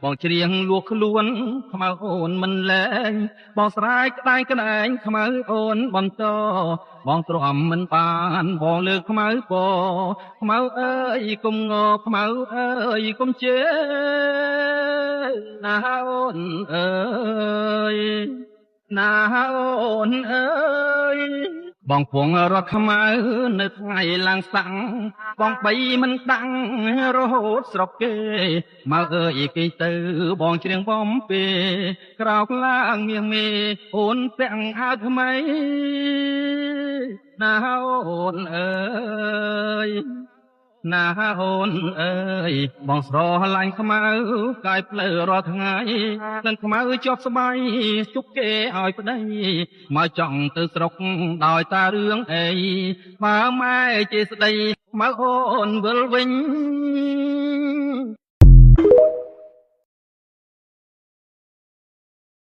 បងច្រៀងលួខខ្លួនខ្មៅអូនមិនលែងបងស្រែកក្តែងក្តែងខ្មៅអូនបន្តបងទ្រាំមិនបានបងលើកខ្មៅពខ្មៅអើយគុំងខ្មៅអើយគុំជេណាអូនអើយណាអូនអើយបងពងរត់ខ្មៅនៅថ្ងៃឡើងសាំងបងបីមិនដាំងរហូតស្រុកគេមកអើយគេទៅបងច្រៀងបំពេក្រោកឡើងងៀងមេអូនពាក់អាវថ្មីណាអូនអើយណាអូនអើយបងស្រឡាញ់ខ្មៅកាយផ្លូវរាល់ថ្ងៃនឹងខ្មៅជាប់ស្បៃជុកគេឲ្យប្តីមកចង់ទៅស្រុកដោយតារឿងអីបើម៉ែជាស្ដីខ្មៅអូនវិលវិញ